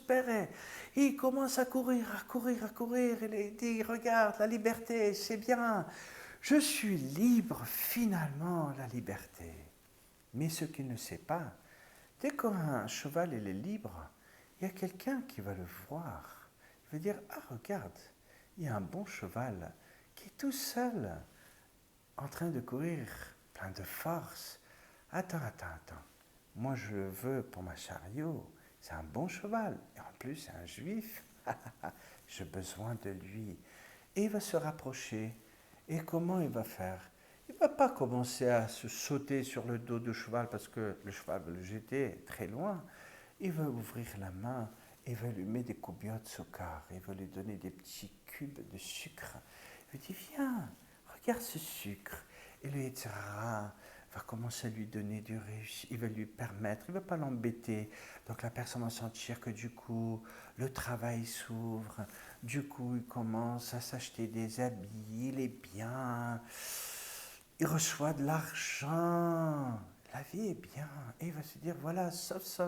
Péré. Il commence à courir. Il dit, regarde, la liberté, c'est bien. Je suis libre, finalement, la liberté. Mais ce qu'il ne sait pas, dès qu'un cheval il est libre, il y a quelqu'un qui va le voir. Il va dire, regarde, il y a un bon cheval qui est tout seul, en train de courir, plein de force. Attends. Moi, je le veux pour ma chariot. C'est un bon cheval. Et en plus, c'est un juif. J'ai besoin de lui. Et il va se rapprocher. Et comment il va faire? Il ne va pas commencer à se sauter sur le dos du cheval parce que le cheval va le jeter très loin. Il va ouvrir la main. Il va lui mettre des coubiottes sucre. Il va lui donner des petits cubes de sucre. Il dit, viens, regarde ce sucre. Et le Yetzer Hara va commencer à lui donner du riche, il va lui permettre, il ne va pas l'embêter. Donc la personne va sentir que du coup, le travail s'ouvre, du coup, il commence à s'acheter des habits, il est bien, il reçoit de l'argent, la vie est bien. Et il va se dire, voilà, sauf,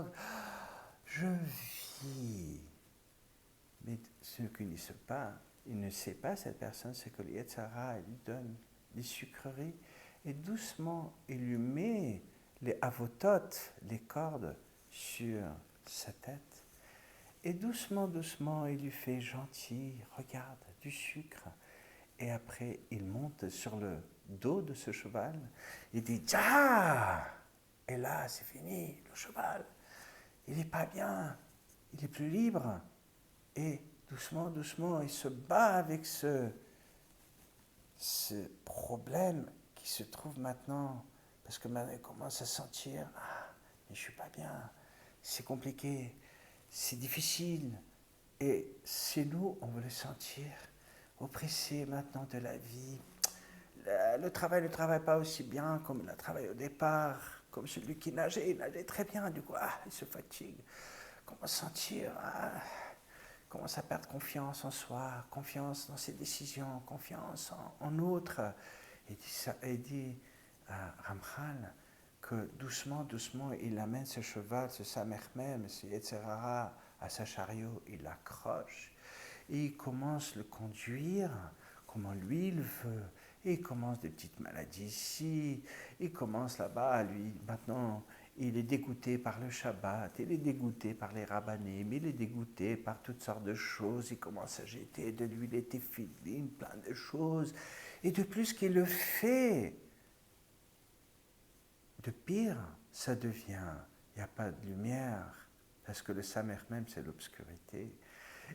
je vis. Mais ce qu'il ne sait pas, cette personne, c'est que le Yetzirah lui donne des sucreries et doucement, il lui met les avototes, les cordes, sur sa tête. Et doucement, doucement, il lui fait gentil, regarde, du sucre. Et après, il monte sur le dos de ce cheval. Il dit, ah! Et là, c'est fini, le cheval. Il n'est pas bien, il est plus libre. Et doucement, doucement, il se bat avec ce problème qui se trouve maintenant. Parce que maintenant, il commence à sentir, ah, mais je ne suis pas bien, c'est compliqué, c'est difficile. Et c'est nous, on veut le sentir oppressé maintenant de la vie. Le travail ne travaille pas aussi bien comme il a travaillé au départ, comme celui qui nageait, il nageait très bien, du coup, il se fatigue. Comment sentir, commence à perdre confiance en soi, confiance dans ses décisions, confiance en autres. Et dit à Ramchal que doucement, doucement, il amène ce cheval, ce Samer même, ce Yetzirah, à sa chariot, il l'accroche. Et il commence à le conduire comment lui il veut. Et il commence des petites maladies ici, il commence là-bas, lui, maintenant, il est dégoûté par le Shabbat, il est dégoûté par les rabbanim, il est dégoûté par toutes sortes de choses, il commence à jeter de l'huile et téphilim, plein de choses. Et de plus qu'il le fait, de pire, ça devient, il n'y a pas de lumière, parce que le Samer même, c'est l'obscurité.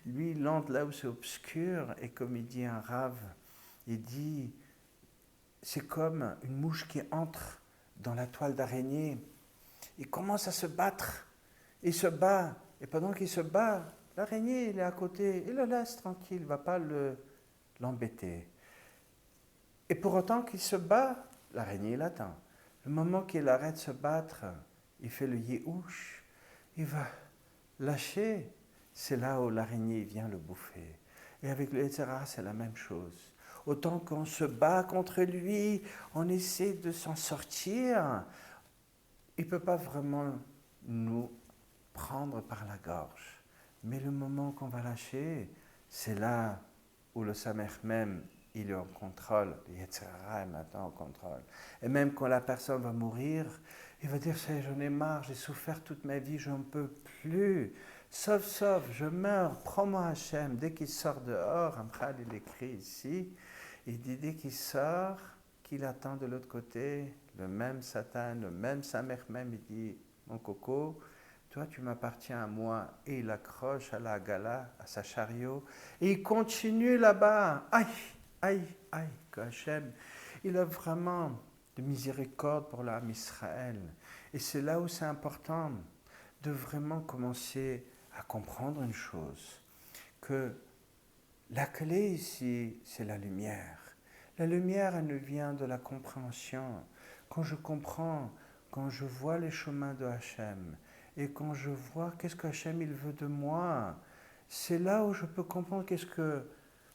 Lui, il entre là où c'est obscur, et comme il dit un rave, il dit, c'est comme une mouche qui entre dans la toile d'araignée. Il commence à se battre, il se bat, et pendant qu'il se bat, l'araignée, il est à côté, il le laisse tranquille, il ne va pas l'embêter. Et pour autant qu'il se bat, l'araignée l'attend. Le moment qu'il arrête de se battre, il fait le yéhouch, il va lâcher, c'est là où l'araignée vient le bouffer. Et avec le Yetzirah, c'est la même chose. Autant qu'on se bat contre lui, on essaie de s'en sortir, il ne peut pas vraiment nous prendre par la gorge. Mais le moment qu'on va lâcher, c'est là où le Samer même, il est en contrôle, le Yetzirah est maintenant en contrôle. Et même quand la personne va mourir, il va dire, j'en ai marre, j'ai souffert toute ma vie, je n'en peux plus. Sauf, je meurs, prends-moi Hachem. Dès qu'il sort dehors, Ramchal, il écrit ici, il dit, dès qu'il sort, qu'il attend de l'autre côté, le même Satan, le même Samer même, il dit, mon coco, toi tu m'appartiens à moi. Et il accroche à la gala, à sa chariot, et il continue là-bas. Aïe, que Hachem, il a vraiment de miséricorde pour l'âme Israël. Et c'est là où c'est important de vraiment commencer à comprendre une chose, que la clé ici, c'est la lumière. La lumière, elle nous vient de la compréhension. Quand je comprends, quand je vois les chemins de Hachem, et quand je vois qu'est-ce que Hachem il veut de moi, c'est là où je peux comprendre qu'est-ce que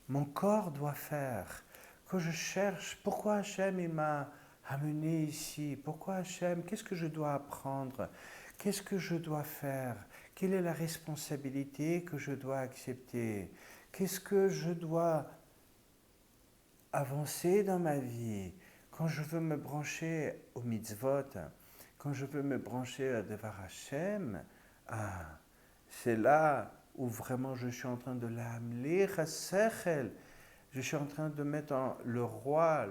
mon corps doit faire. Que je cherche pourquoi Hachem il m'a amené ici, pourquoi Hachem, qu'est-ce que je dois apprendre, qu'est-ce que je dois faire, quelle est la responsabilité que je dois accepter, qu'est-ce que je dois avancer dans ma vie, quand je veux me brancher au mitzvot, quand je veux me brancher à Devar Hashem, c'est là où vraiment je suis en train de l'amener à Sechel. Je suis en train de mettre en le roi,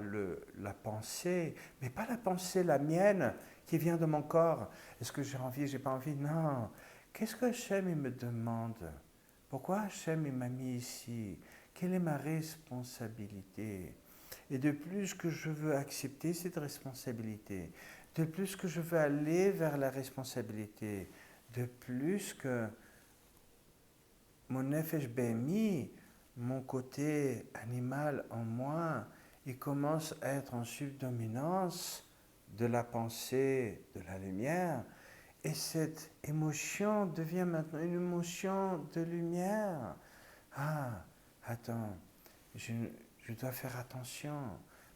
la pensée, mais pas la pensée, la mienne, qui vient de mon corps. Est-ce que j'ai envie, j'ai pas envie? Non. Qu'est-ce que Hachem il me demande? Pourquoi Hachem il m'a mis ici? Quelle est ma responsabilité? Et de plus que je veux accepter cette responsabilité, de plus que je veux aller vers la responsabilité, de plus que mon nefesh behemi, mon côté animal en moi, il commence à être en subdominance de la pensée, de la lumière, et cette émotion devient maintenant une émotion de lumière. Attends, je dois faire attention,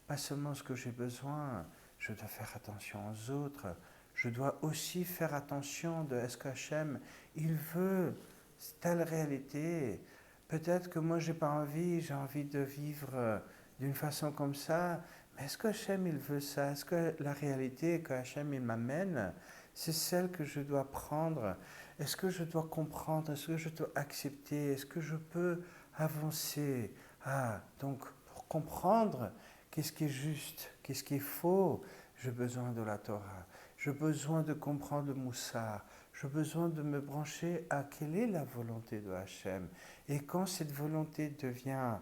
pas seulement ce que j'ai besoin, je dois faire attention aux autres, je dois aussi faire attention de est-ce qu'Hachem, il veut telle réalité. peut-être que moi j'ai pas envie, j'ai envie de vivre d'une façon comme ça, mais est-ce que Hachem il veut ça? Est-ce que la réalité que Hachem il m'amène, c'est celle que je dois prendre? Est-ce que je dois comprendre? Est-ce que je dois accepter? Est-ce que je peux avancer? Ah, donc pour comprendre qu'est-ce qui est juste, qu'est-ce qui est faux, j'ai besoin de la Torah. J'ai besoin de comprendre le Moussar. J'ai besoin de me brancher à quelle est la volonté de Hachem. Et quand cette volonté devient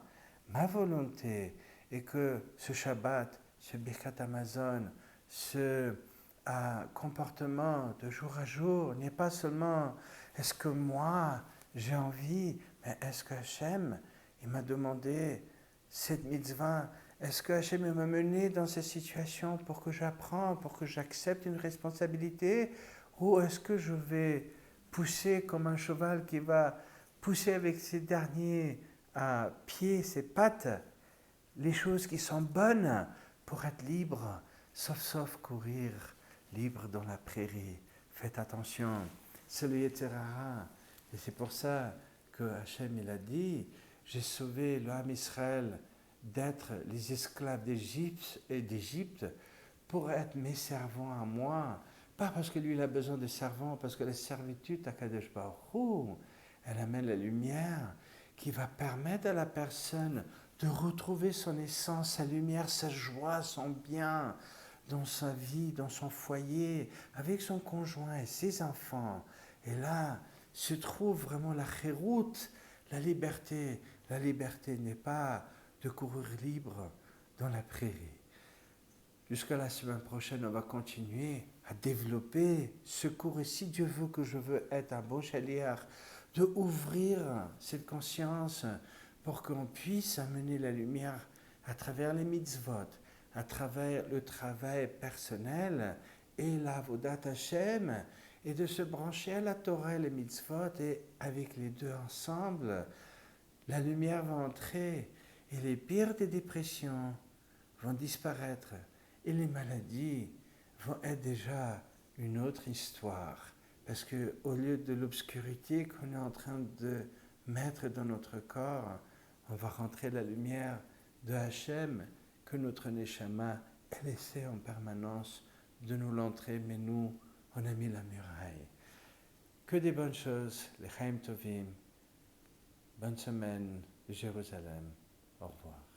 ma volonté, et que ce Shabbat, ce Birkat Amazon, ce comportement de jour à jour n'est pas seulement est-ce que moi j'ai envie, mais est-ce que Hachem il m'a demandé cette mitzvah, est-ce que Hachem m'a mené dans cette situation pour que j'apprenne, pour que j'accepte une responsabilité, ou est-ce que je vais pousser comme un cheval qui va pousser avec ses derniers pieds, ses pattes, les choses qui sont bonnes pour être libre, sauf courir libre dans la prairie. Faites attention, c'est le Yetzirah. Et c'est pour ça que Hachem il a dit, j'ai sauvé l'homme Israël d'être les esclaves d'Égypte pour être mes servants à moi. Pas parce que lui il a besoin de servants, parce que la servitude à Kadesh Baruch Hu, elle amène la lumière qui va permettre à la personne de retrouver son essence, sa lumière, sa joie, son bien dans sa vie, dans son foyer, avec son conjoint et ses enfants. Et là se trouve vraiment la chéroute, la liberté. La liberté n'est pas de courir libre dans la prairie. Jusqu'à la semaine prochaine, on va continuer à développer ce cours. Et si Dieu veut que je veux être un bon chaliar, de ouvrir cette conscience pour qu'on puisse amener la lumière à travers les mitzvot, à travers le travail personnel et la Avodat Hashem, et de se brancher à la Torah et les mitzvot, et avec les deux ensemble, la lumière va entrer et les pires des dépressions vont disparaître et les maladies vont être déjà une autre histoire. Parce qu'au lieu de l'obscurité qu'on est en train de mettre dans notre corps, on va rentrer la lumière de Hachem que notre Neshama essaie en permanence de nous l'entrer, mais nous, on a mis la muraille. Que des bonnes choses, les Chaim Tovim, bonne semaine de Jérusalem, au revoir.